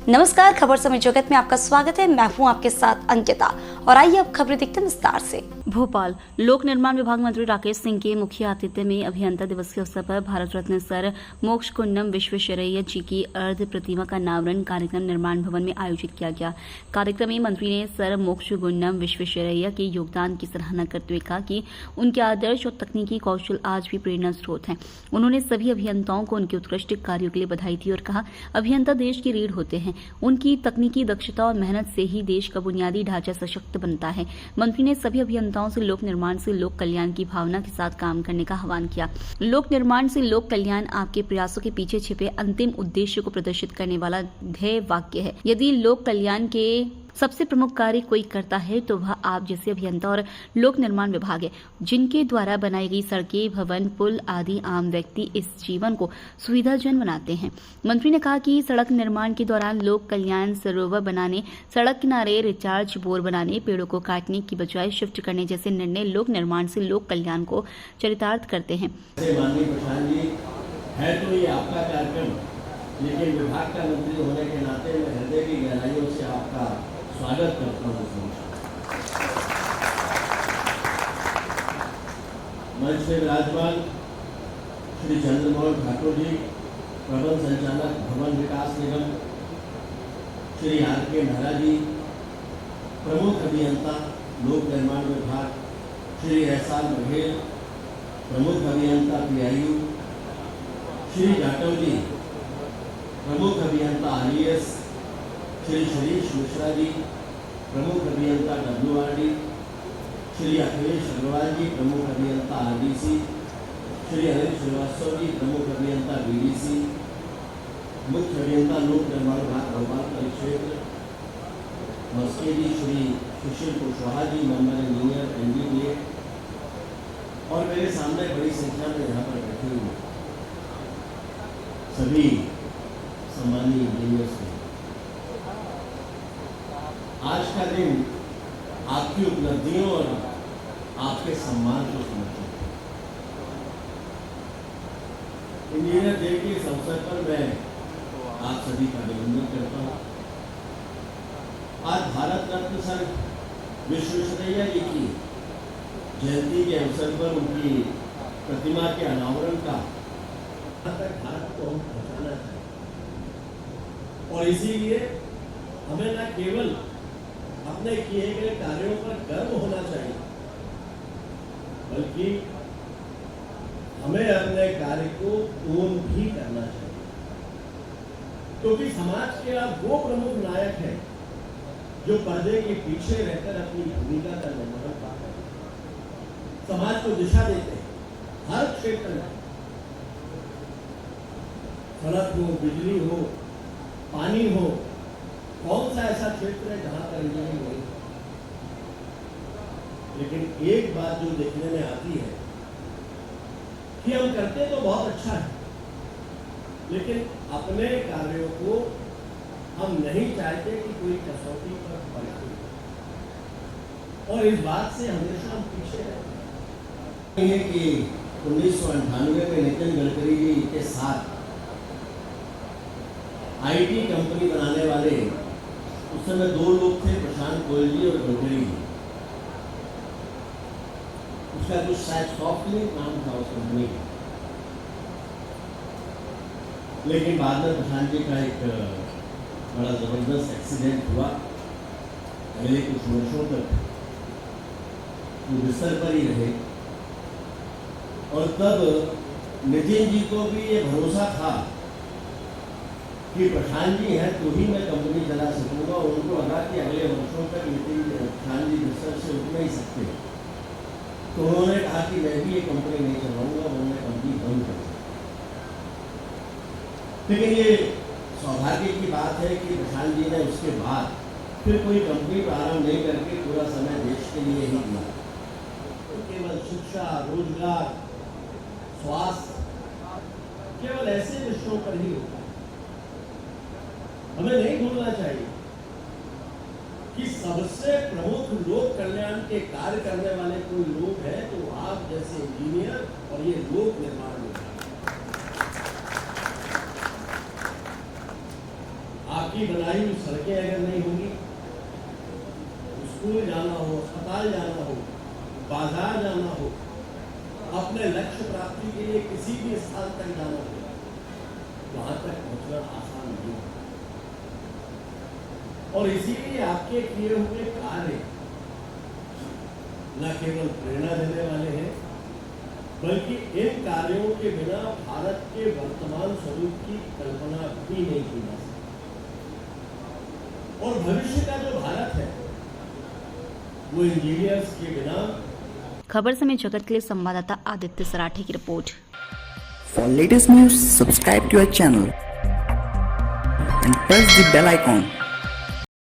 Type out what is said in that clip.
नमस्कार, खबर समय जगत में आपका स्वागत है। मैं हूं आपके साथ अंकिता और आइए अब खबरें देखते हैं विस्तार से। भोपाल लोक निर्माण विभाग मंत्री राकेश सिंह के मुख्य आतिथ्य में अभियंता दिवस के अवसर पर भारत रत्न सर मोक्ष कुंडम विश्वेश्वरैया जी की अर्ध प्रतिमा का अनावरण कार्यक्रम निर्माण भवन में आयोजित किया गया। कार्यक्रम में मंत्री ने सर मोक्ष कुंडम विश्वेश्वरैया के योगदान की सराहना करते हुए कहा कि उनके आदर्श और तकनीकी कौशल आज भी प्रेरणा स्रोत हैं। उन्होंने सभी अभियंताओं को उनके उत्कृष्ट कार्यों के लिए बधाई दी और कहा, अभियंता देश की रीढ़ होते हैं। उनकी तकनीकी दक्षता और मेहनत से ही देश का बुनियादी ढांचा सशक्त बनता है। मंत्री ने सभी अभियंताओं से लोक निर्माण से लोक कल्याण की भावना के साथ काम करने का आह्वान किया। लोक निर्माण से लोक कल्याण आपके प्रयासों के पीछे छिपे अंतिम उद्देश्य को प्रदर्शित करने वाला ध्येय वाक्य है। यदि लोक कल्याण के सबसे प्रमुख कार्य कोई करता है तो वह आप जैसे अभियंता और लोक निर्माण विभाग है, जिनके द्वारा बनाई गई सड़कें, भवन, पुल आदि आम व्यक्ति इस जीवन को सुविधाजन बनाते हैं। मंत्री ने कहा कि सड़क निर्माण के दौरान लोक कल्याण सरोवर बनाने, सड़क किनारे रिचार्ज बोर बनाने, पेड़ों को काटने की बजाय शिफ्ट करने जैसे निर्णय लोक निर्माण से लोक कल्याण को चरितार्थ करते हैं। माननीय प्रधान जी, है तो ये आपका कार्यक्रम, लेकिन विभाग का मंत्री होने के नाते मैं हृदय की गहराइयों से आपका स्वागत करता हूँ। मंच में विराजमान श्री चंद्रमोहन ठाकुर जी, प्रबंध संचालक भवन विकास निगम, श्री आर.के. मेहरा जी, प्रमुख अभियंता लोक निर्माण विभाग, श्री एस.आर. बघेल, प्रमुख अभियंता PIU, श्री जाटव जी, प्रमुख अभियंता RES, श्री शरीश मिश्रा जी, प्रमुख अभियंता WRD, श्री अखिलेश अग्रवाल जी, प्रमुख अभियंता RDC, श्री अनिल श्रीवास्तव जी, प्रमुख अभियंता BDC, मुख्य अभियंता लोक निर्माण विभाग भोपाल परिक्षेत्र मस्के जी, Shri Sushil Kushwaha ji, member engineer NDDA, और मेरे सामने बड़ी संख्या में यहाँ पर बैठे हुए सभी सम्मानीय इंजीनियर्स हैं। आज का दिन आपकी उपलब्धियों और आपके सम्मान को समर्पित है। इंजीनियर डे के इस अवसर पर मैं आप सभी का अभिनंदन करता हूँ। आज भारत रत्न सर विश्वेश्वरैया जी की जयंती के अवसर पर उनकी प्रतिमा के अनावरण का तक भारत को हम पहुँचाना चाहिए, और इसीलिए हमें न केवल अपने किए गए कार्यों पर गर्व होना चाहिए, बल्कि हमें अपने कार्य को पूर्ण भी करना चाहिए, क्योंकि समाज के आप वो प्रमुख नायक हैं जो पर्दे के पीछे रहकर अपनी भूमिका का निर्वहन करते हैं, समाज को दिशा देते हैं। हर क्षेत्र में, सड़क हो, बिजली हो, पानी हो, कौन सा ऐसा क्षेत्र है जहां पर इंजीनियरिंग नहीं, लेकिन एक बात जो देखने में आती है कि हम करते तो बहुत अच्छा है, लेकिन अपने कार्यों को हम नहीं चाहते कि कोई कसौटी पर पड़े, और इस बात से हमेशा हम पीछे रहते हैं। कि 1998 में नितिन गडकरी जी के साथ IT कंपनी बनाने वाले उस समय दो लोग थे, प्रशांत गोयल जी और गडकरी जी। उसका कुछ शायद सॉफ्टवेयर नाम था उस कंपनी का, लेकिन बाद में प्रशांत जी का एक बड़ा जबरदस्त एक्सीडेंट हुआ। अगले कुछ वर्षों तक वो बिस्तर पर ही रहे, और तब नितिन जी को भी ये भरोसा था कि प्रशांत जी हैं तो ही मैं कंपनी चला सकूंगा। उनको लगा कि अगले वर्षों तक प्रशांत जी बिस्तर से उठ नहीं सकते, तो उन्होंने कहा कि मैं भी ये कंपनी नहीं चलाऊंगा, उन्होंने कंपनी बंद कर दी। लेकिन ये सौभाग्य की बात है कि प्रशांत जी ने उसके बाद फिर कोई कंपनी प्रारंभ नहीं करके पूरा समय देश के लिए ही दिया। तो केवल शिक्षा, रोजगार, स्वास्थ्य केवल ऐसे विषयों पर ही होता है। हमें नहीं भूलना चाहिए कि सबसे प्रमुख लोक कल्याण के कार्य करने वाले कोई लोग हैं तो आप जैसे इंजीनियर और ये लोक निर्माण विभाग। आपकी बनाई हुई सड़कें अगर नहीं होंगी, स्कूल जाना हो, अस्पताल जाना हो, बाजार जाना हो, अपने लक्ष्य प्राप्ति के लिए किसी भी स्थान तक जाना हो, वहां तक पहुंचना आसान नहीं है। और इसीलिए आपके किए हुए कार्य न केवल प्रेरणा देने वाले हैं, बल्कि इन कार्यों के बिना भारत के वर्तमान स्वरूप की कल्पना भी नहीं की जा सकती। और भविष्य का जो भारत है वो इंजीनियर्स के बिना। खबर समय जगत के लिए संवाददाता आदित्य सराठे की report. For latest news, subscribe to our channel and press the bell icon.